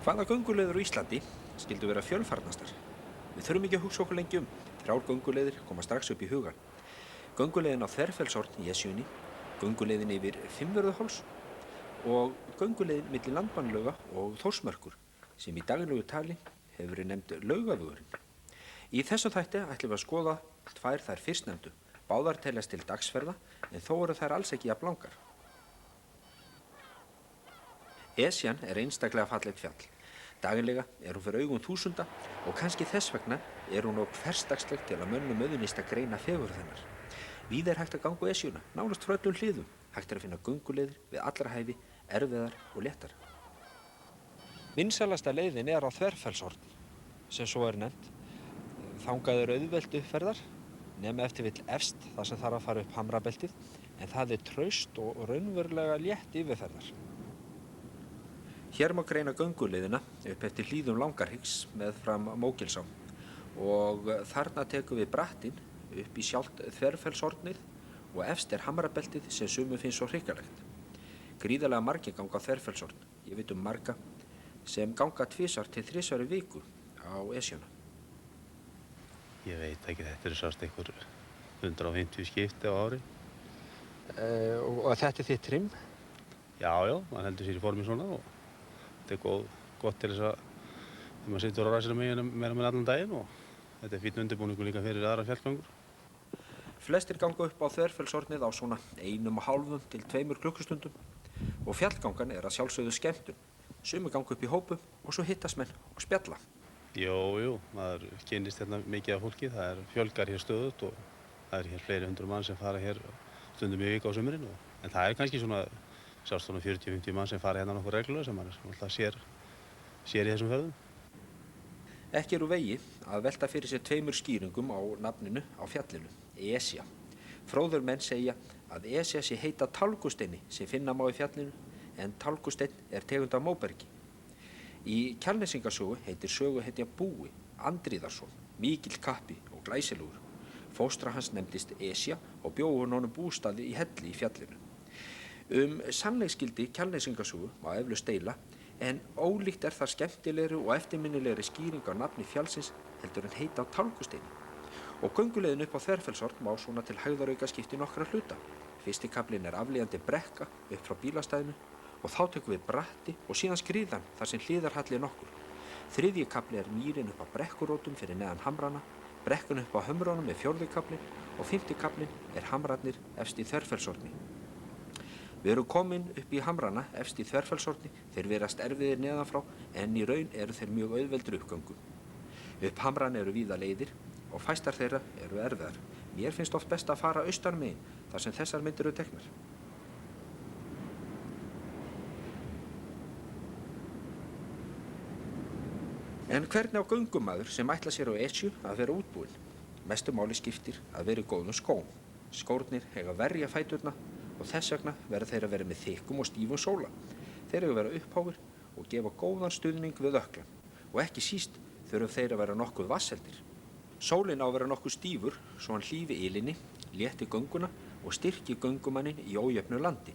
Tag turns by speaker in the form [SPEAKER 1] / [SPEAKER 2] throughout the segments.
[SPEAKER 1] Hvaða gönguleiðir á Íslandi skyldu vera fjölfarnastar? Við þurfum ekki að hugsa okkur lengi um. 3 gönguleiðir koma strax upp í hugann. Gönguleiðin á Þverfellshorn í Esjunni, gönguleiðin yfir Fimmvörðuháls og gönguleiðin milli Landmannalauga og Þórsmerkur sem í daglegu tali hefur verið nefnd Laugavegurinn. Í þessum þætti ætlum við að skoða 2 þær fyrstnefndu. Báðar teljast til dagsferða en þó eru þær alls ekki jafn langar. Esjan er einstaklega fallegt fjall. Daglega er hún fyrir augum þúsunda og kannski þess vegna er hún hversdagsleg til að mönnum auðnist að greina fegurð hennar. Víða er hægt að ganga Esjuna, nánast frá öllum hliðum. Hægt er að finna gönguleiðir við allra hæfi, erfiðar og léttar. Vinsælasta leiðin er á Þverfellshorn, sem svo er nefnt. Þangað er auðvelt uppferðar, nema eftir vill efst þar sem þarf að fara upp Hamrabeltið, en það er traust og raunverulega létt yfirferðar. Hér má greina gönguleiðina upp eftir hlíðum Langarhryggs meðfram Mógilsá og þarna tekum við brattinn upp í sjálft Þverfellshornið og efst er Hamrabeltið sem sumum finnst svo hrikkalegt. Gríðarlega margir ganga á Þverfellshorn. Ég veit marga sem ganga 2 til 3 viku á Esjuna.
[SPEAKER 2] Ég veit ekki, þetta eru sást einhver 150 skipti á ári.
[SPEAKER 1] Og þetta er þitt trim?
[SPEAKER 2] Já, maður heldur sér í formi svona og þetta er gott til þess að þegar maður situr á ræsina með allan daginn og þetta er fínn undirbúningur líka fyrir aðra fjallgöngur.
[SPEAKER 1] Flestir ganga upp á Þverfellshornið á svona 1,5 til 2 klukkustundum og fjallgangan er að sjálfsögðu skemmtun. Sumir ganga upp í hópum og svo hittast menn og spjalla.
[SPEAKER 2] Jú, maður kynnist hérna mikið af fólki, það fjölgar hér stöðugt og það er hér fleiri 100 mann sem fara hér stundum í viku á sumrin en það er kannski svona 40-50 mann sem fara hérna nokkuð reglulega sem maður alltaf sér í þessum ferðum.
[SPEAKER 1] Ekki er úr vegi að velta fyrir sér 2 skýringum á nafninu á fjallinu, Esja. Fróðir menn segja að Esja sé heita Tálgusteini sem finna má í fjallinu en Tálgusteinn er tegund af móbergi. Í Kjalnesingasögu heitir söguhetja Búi, Andríðarsson, mikill kappi og glæsilegur. Fóstra hans nefndist Esja og bjó honum bústaði í helli í fjallinu. Sannleiksgildi Kjalnesingasögu má eflaust deila en ólíkt er það skemmtilegri og eftirminnilegri skýring á nafni fjallsins heldur en heita á Tálgusteini. Og gönguleiðin upp á Þverfellshorn má svona til hægðarauka skipta í nokkra hluta. Fyrsti kaflinn er aflíðandi brekka upp frá bílastæðinu og þá tökum við bratti og síðan skriðan þar sem hliðarhalli er nokkur. 3. kafli er mýrin upp á brekkurótum fyrir neðan hamrana, brekkun upp á hömrunum er 4. kaflinn og 5. kaflinn er hamrarnir efst í Þverfellshorni. Við erum komin upp í hamrana efst í Þverfellshorni, þeir verast erfiðir neðan frá en í raun eru þeir mjög auðveldur uppgöngum. Upp hamrana eru víða leiðir og fæstar þeirra eru erfiðar. Mér finnst oft best að fara austan megin þar sem þessar myndir eru teknar. En hvernig á göngumaður sem ætla sér á Esju að vera útbúinn? Mestu máli skiptir að vera í góðum skóm. Skórnir eiga að verja fæturna og þess vegna verða þeir að vera með þykkum og stífum sóla. Þeir eiga að vera uppháir og gefa góðan stuðning við ökklan og ekki síst þurfa þeir að vera nokkuð vatnsheldir. Sólin á að vera nokkuð stífur svo hann hlífi ilinni, létti gönguna og styrki göngumannin í ójöfnu landi.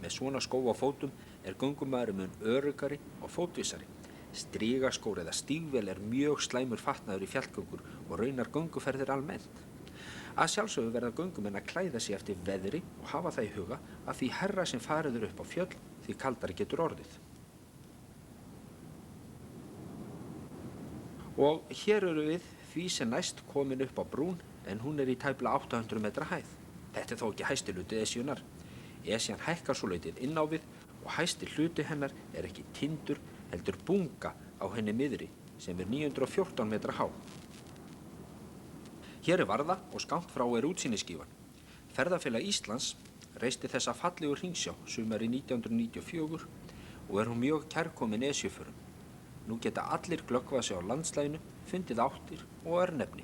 [SPEAKER 1] Með svona skó á fótum er göngumaður mun öruggari og fótvissari. Strigaskór eða stígvél er mjög slæmur fatnaður í fjallgöngur og raunar gönguferðir almennt. Að sjálfsögðu verða göngumenn að klæða sig eftir veðri og hafa það í huga að því hærra sem fariður upp á fjöll því kaldari getur orðið. Og hér eru við því sem næst komin upp á brún en hún er í tæplega 800 metra hæð. Þetta er þó ekki hæsti hluti Esjunnar. Esjan hækkar svo lautið inn á við og hæsti hluti hennar er ekki tindur heldur bunga á henni miðri sem er 914 metra há. Hér er varða og skammt frá er útsýnisskífan. Ferðafélag Íslands reisti þessa fallegu hringsjá sumarið 1994 og er hún mjög kærkomin Esjuförum. Nú geta allir glöggvað sig á landslæginu, fundið áttir og örnefni.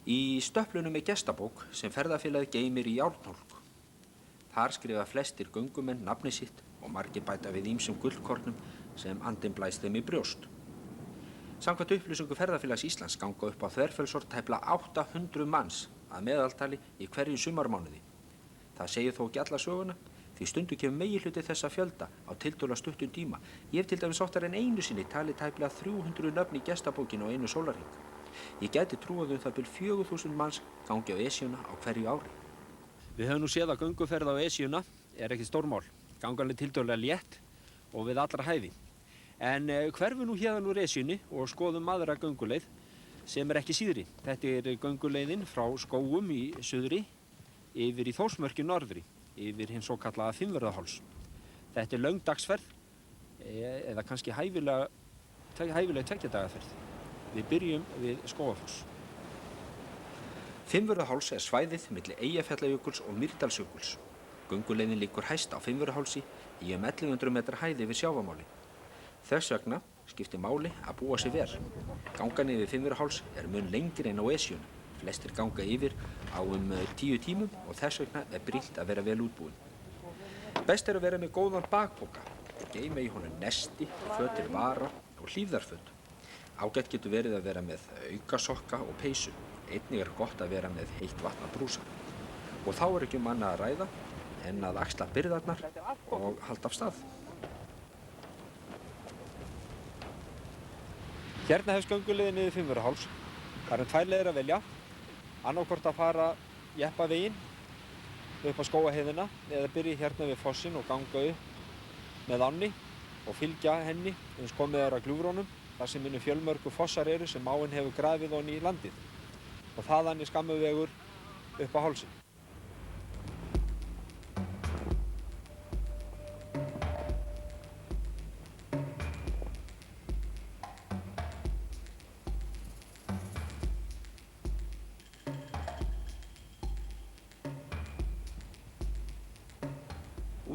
[SPEAKER 1] Í stöpplunum er gestabók sem ferðafélagið geymir í Járnhólk. Þar skrifa flestir göngumenn nafni sitt og margir bæta við ýmsum gullkornum sem andinn blæst þeim í brjóst. Samkvæmt upplýsingu Ferðafélags Íslands ganga upp á Þverfellshorn tæplega 800 manns að meðaltali í hverju sumarmánuði. Það segir þó ekki alla söguna því stundum kemur meginhluti þessa fjölda á tiltölulega stuttum tíma. Ég hef til dæmis oftar en einu sinni talið tæplega 300 nöfn í gestabókinu á einu sólarhring. Ég gæti trúað það bil 4000 manns gangi á Esjuna á hverju ári. Við höfum nú séð að gönguferð á Esjuna ekki stórmál. Gangan tiltölulega létt og við allra hæfi. En hverfum nú héðan úr Esjunni og skoðum aðra gönguleið sem ekki síðri. Þetta gönguleiðin frá Skógum í suðri yfir í Þórsmörk í norðri, yfir hinn svokallaða Fimmvörðuháls. Þetta löng dagsferð eða kannski hæfileg 2 daga ferð. Við byrjum við Skógafoss. Fimmvörðuháls svæðið milli Eyjafjallajökuls og Mýrdalsjökuls. Gönguleiðin liggur hæst á Fimmvörðuhálsi í 1100 metra hæð yfir sjávarmáli. Þess vegna skiptir máli að búa sig vel. Gangan yfir Fimmvörðuháls mun lengri en á Esjunni. Flestir ganga yfir á 10 tímum og þess vegna brýnt að vera vel útbúin. Best að vera með góðan bakpoka. Geyma í honum nesti, föt til vara og hlífðarföt. Ágætt getur verið að vera með aukasokka og peysu. Einnig gott að vera með heitt vatn að brúsa. Og þá ekki annað að ræða en að axla byrðarnar og halda af stað. Hérna hefst gönguleiðin niður Fimmvörðuháls. Það 2 leiðir að velja. Annaðhvort að fara jeppaveginn upp á Skógaheiðina eða byrja hérna við fossinn og ganga upp með ánni og fylgja henni eins komið að gljúfrónum þar sem fjölmörgu fossar sem áin hefur grafið ofan í landið. Og þaðan skammur vegur upp á hálsinn.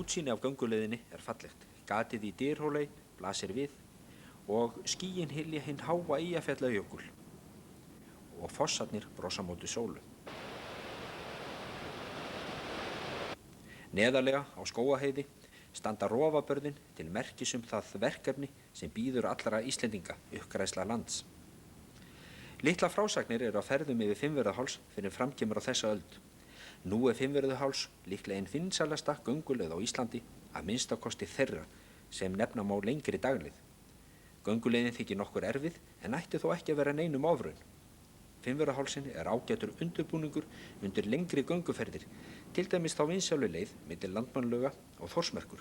[SPEAKER 1] Útsýni af gönguleiðinni fallegt. Gatið í Dyrhóley blasir við og skýin hylja hinn háa Eyjafjallajökul og fossarnir brosa móti sólu. Neðarlega á Skógaheiði standa rofabörðin til merkis það verkefni sem bíður allra Íslendinga, uppgræðsla lands. Litla frásagnir á ferðum yfir Fimmvörðuháls fyrir framkemur á þessa öld. Nú Fimmvörðuháls líklega ein vinsælasta gönguleið á Íslandi, að minnstakosti þeirra sem nefna má lengri dagleið. Gönguleiðin þykir nokkur erfið en ætti þó ekki að vera neinum ofraun. Fimmvörðuhálsinn ágætur undirbúningur undir lengri gönguferðir, til dæmis þá vinsælu leið milli Landmannalauga og Þórsmerkur.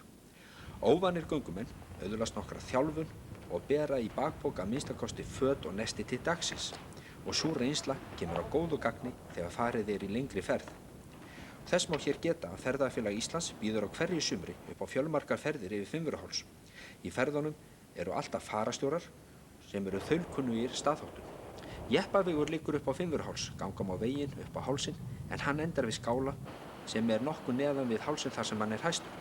[SPEAKER 1] Óvanir göngumenn öðlast nokkra þjálfun og bera í bakpoka að minnstakosti föt og nesti til dagsins og sú reynsla kemur á góðu gagni þegar farið í lengri ferð. Þess má hér geta að Ferðafélag Íslands býður á hverju sumri upp á fjölmargar ferðir yfir Fimmvörðuháls. Í ferðunum alltaf farastjórar sem þaulkunnugir staðháttum. Jeppavegur liggur upp á Fimmvörðuháls, ganga má veginn upp á hálsinn en hann endar við skála sem nokkuð neðan við hálsinn þar sem hann hæstur.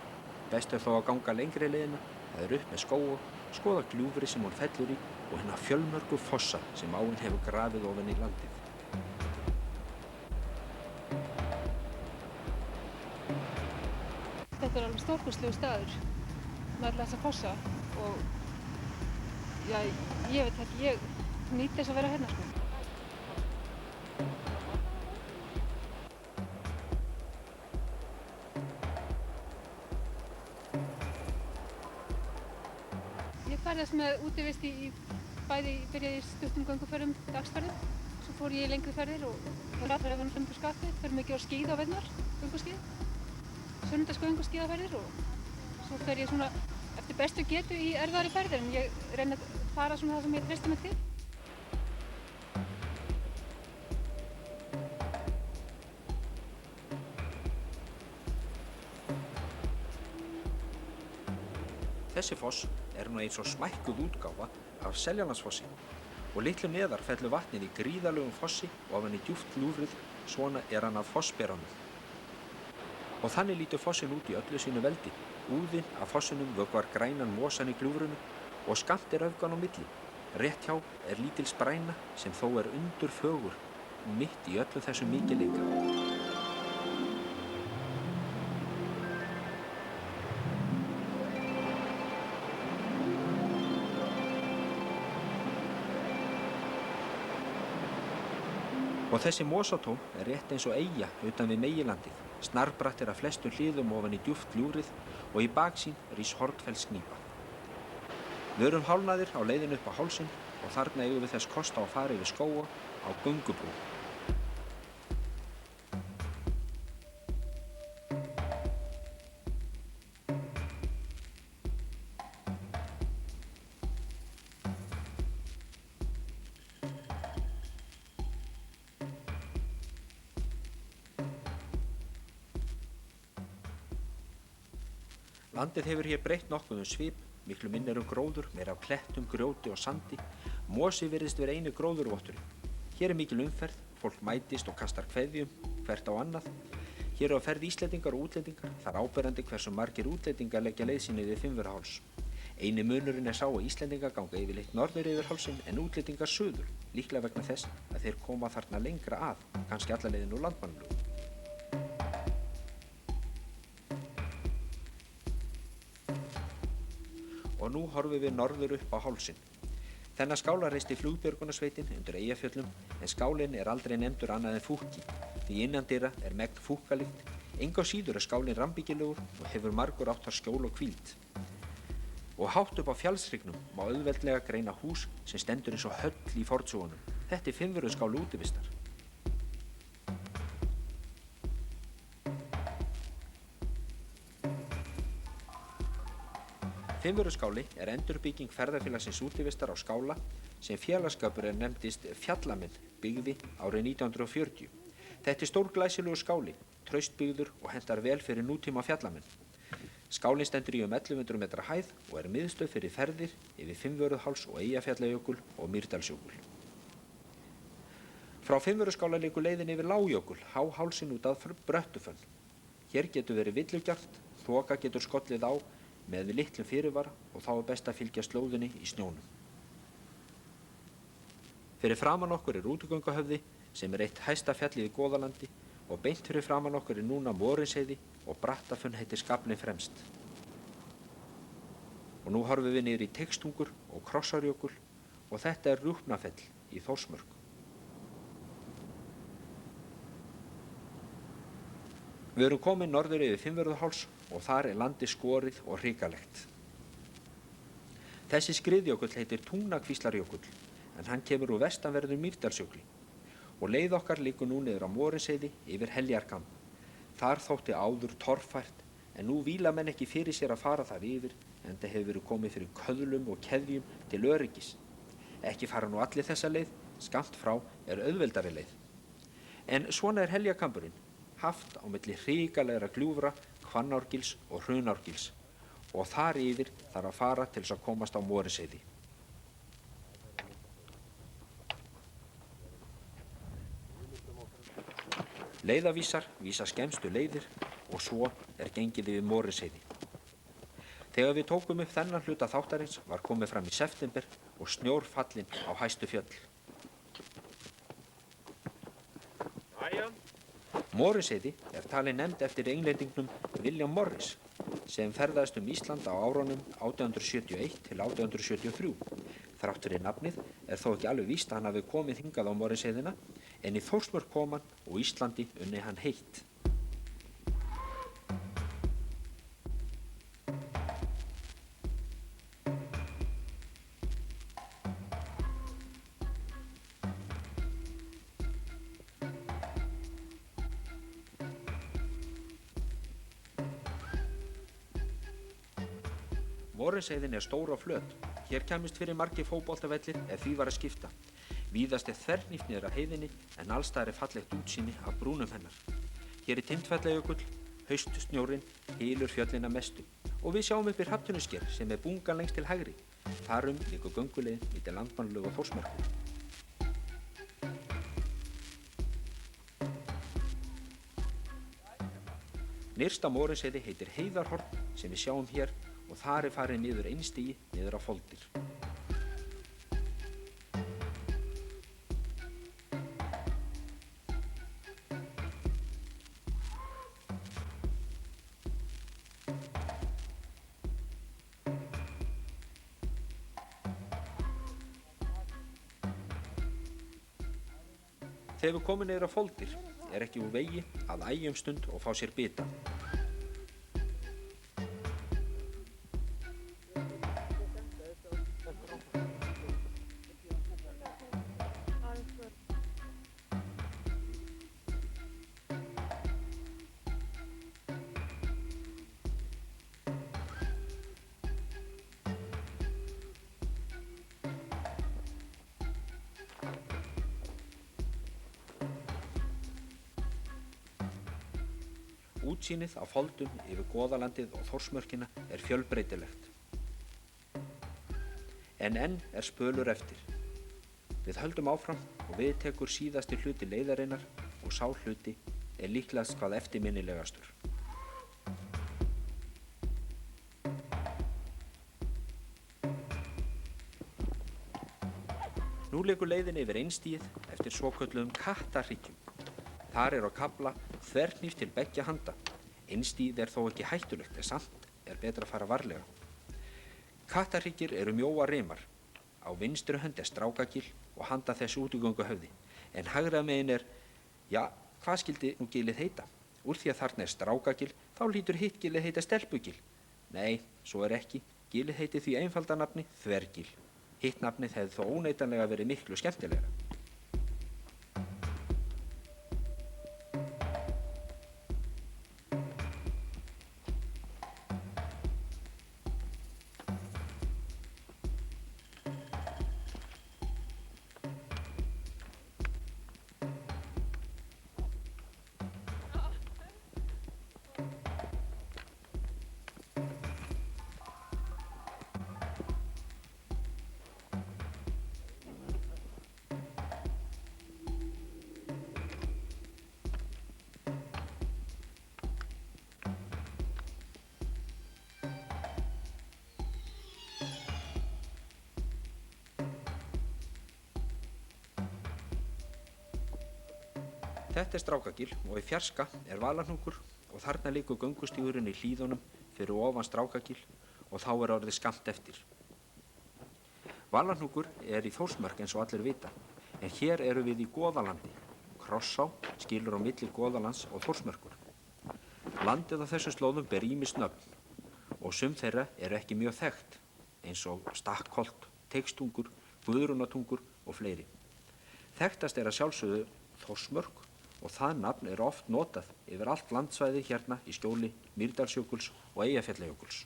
[SPEAKER 1] Best þó að ganga lengri leiðina, það upp með skógu, skoða gljúfri sem hún fellur í og hinna fjölmörgu fossa sem áin hefur grafið ofan í landið.
[SPEAKER 3] Þetta alveg stórkostlegur staður með alla þessa fossa og ég veit ekki, ég nýt þess að vera hérna sko. Ég ferðast með útivist byrjaði í stuttum gönguferðum, dagsferðum, svo fór ég í lengri ferðir og ferðum fyrir skaffi, fer mikið á skíði á veturnar, gönguskíði. Sunnudagsgönguskíðaferðir og svo fer ég svona eftir bestu getu í erfiðari ferðir en ég reyni að fara svona það sem ég treysti mig til.
[SPEAKER 1] Þessi foss nú eins og smækkuð útgáfa af Seljalandsfossi og litlu neðar fellur vatnið í gríðarlegum fossi og ofan í djúpt gljúfrið, svona hann af fossberanum. Og þannig lítur fossinn út í öllu sínu veldi. Úðinn af fossinum vökvar grænan mosann í gljúfrinu og skammt öfgan á milli. Rétt hjá lítil spræna sem þó undurfögur mitt í öllum þessum mikilleika. Og þessi mosatóm rétt eins og eyja utan við meginlandið. Snarbratt af flestum hliðum ofan í djúpt gljúfrið og í baksýn rís Hornfellsgnýpa. Við erum hálfnaðir á leiðinu upp á hálsinn og þarna eigum við þess kost á að fara yfir skóga á göngubrú. Landið hefur hér breytt nokkuð svip, miklu minni gróður, meira af klettum, grjóti og sandi. Mosi virðist vera eini gróðurvotturinn. Hér mikil umferð, fólk mætist og kastar kveðjum hvert á annað. Hér á ferð Íslendingar og útlendingar, þar áberandi hversu margir útlendingar leggja leið sína yfir Fimmvörðuháls. Eini munurinn sá að Íslendingar ganga yfirleitt norður yfir hálsinn en útlendingar suður, líklega vegna þess að þeir koma þarna lengra að, kannski alla leiðin úr Landmannalaugum. Og nú horfum við norður upp á hálsinn. Þennan skála reisti flugbjörgunarsveitin undir Eyjafjöllum en skálinn aldrei nefndur annað en fúkki. Því innandyra megn fúkkalykt, engu að síður skálinn rambyggilegur og hefur margur átt þar skjól og hvíld. Og hátt upp á fjallshryggnum má auðveldlega greina hús sem stendur eins og höll í fornsögunum. Þetta Fimmvörðuskáli útivistar. Fimmvörðuskáli endurbygging ferðafélagsins útivistar á skála sem félagsskapur nefndist Fjallamenn byggði árið 1940. Þetta stórglæsilegur skáli, traustbyggður og hentar vel fyrir nútíma fjallamenn. Skálinn stendur í 1100 metra hæð og miðstöð fyrir ferðir yfir Fimmvörðuháls og Eyjafjallajökul og Mýrdalsjökul. Frá Fimmvörðuskála liggur leiðin yfir Lágjökul, háhálsinn út að Bröttufönn. Hér getur verið villugjart, þoka getur skollið á með við litlum fyrirvara og þá best að fylgja slóðinni í snjónum. Fyrir framan okkur Rútugöngahöfði sem eitt hæsta fjallið í Goðalandi og beint fyrir framan okkur núna Morinsheiði og Brattafönn heitir skaflinn fremst. Og nú horfum við niður í Teigstungur og Krossárjökul og þetta Rjúpnafell í Þórsmörk. Við erum komin norður yfir Fimmvörðuháls og þar landið skorið og hrikalegt. Þessi skriðjökull heitir Tungnakvíslarjökull en hann kemur úr vestanverðum Mýrdalsjökli og leið okkar liggur nú niður á Morinsheiði yfir Heljarkamb. Þar þótti áður torfært en nú víla menn ekki fyrir sér að fara þar yfir enda hefur verið komið fyrir köðlum og keðjum til öryggis. Ekki fara nú allir þessa leið, skammt frá auðveldari leið. En svona Heljarkamburinn, haft á milli hrikalegra gljúfra, Hvannárgils og Hrunárgils og þar yfir þarf að fara til þess að komast á Morinsheiði. Leiðavísar vísa skemmstu leiðir og svo gengið yfir Morinsheiði. Þegar við tókum upp þennan hluta þáttarins var komið fram í september og snjór fallinn á hæstu fjöll. Morinsheiði talin nefnd eftir englendingnum William Morris sem ferðaðist Ísland á árunum 1871 til 1873. Þrátt fyrir nafnið þó ekki alveg víst að hann hafi komið hingað á Morinsheiðina en í Þórsmörk kom hann og Íslandi unni hann heitt. Morinsheiðin stór og flöt. Hér kæmist fyrir margir fótboltavellir ef því var að skipta. Víðast þverhnípt niður að heiðinni en alls staðar fallegt útsýni af brúnum hennar. Hér Tindfjallajökull, haustsnjórinn, hylur fjöllina mestu og við sjáum upp í Hrafntinnusker sem bungan lengst til hægri. Þar liggur gönguleiðin milli Landmannalaug og Þórsmerkur. Nyrst á Morinsheiði heitir Heiðarhorn sem við sjáum hér og þar farið niður einstigi niður á foldir. Þegar við komum niður á foldir er ekki úr vegi að ægja stund og fá sér bita. Útsýnið á Foldum yfir Goðalandið og Þórsmörkina er fjölbreytilegt. En enn er spölur eftir. Við höldum áfram og við tekur síðasti hluti leiðarinnar og sá hluti er líklegast hvað eftirminnilegastur. Nú liggur leiðin yfir Einstigið eftir svokölluðum kattarhryggjum. Þar er á kafla þverhníft til beggja handa. Einstigið er þó ekki hættulegt, en samt er betra að fara varlega. Kattarhryggir eru mjóa rimar. Á vinstri hönd er Strákagil og handa þess útigönguhöfði. En hægra megin er, hvað skyldi nú gilið heita? Úr því að þarna er Strákagil, þá hlýtur hitt gilið heita Stelpugil. Nei, svo er ekki. Gilið heiti því einfalda nafni Þvergil. Hitt nafnið hefði þó óneitanlega verið miklu skemmtilegra. Þetta er Strákagil og í fjarska er Valahnúkur og þarna liggur göngustígurinn í hlíðunum fyrir ofan Strákagil og þá er orðið skammt eftir. Valahnúkur er í Þórsmörk eins og allir vita, en hér eru við í Goðalandi. Krossá skilur á milli Goðalands og Þórsmörkur. Landið á þessum slóðum ber ýmis nöfn og sum þeirra eru ekki mjög þekkt, eins og Stakkholt, Teigstungur, Guðrúnatungur og fleiri. Þekktast er að sjálfsögðu Þórsmörk og það nafn er oft notað yfir allt landsvæði hérna í skjóli Mýrdalsjökuls og Eyjafjallajökuls.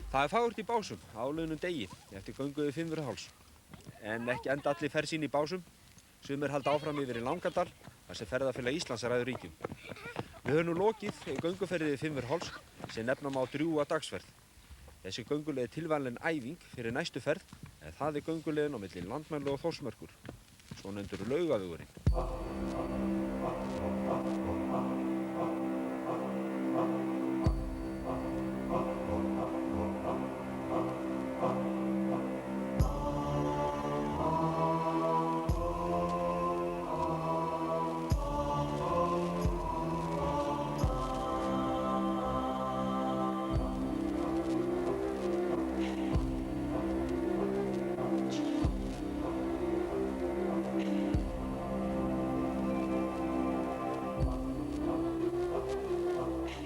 [SPEAKER 1] Það er fagurt í Básum á liðnum degi eftir göngu við Fimmvörðuháls. En ekki enda allir ferð sín í Básum. Sumir halda áfram yfir í Langadal, þar sem Ferðafélag Íslands ræður ríkjum. Við höfum nú lokið gönguferðið við Fimmvörðuháls sem nefna má drjúga dagsferð. Þessi gönguleið er tilvalin æfing fyrir næstu ferð, en það er gönguleiðin á milli Landmælu og Þórsmörkur, svonefndur Laugavegurinn.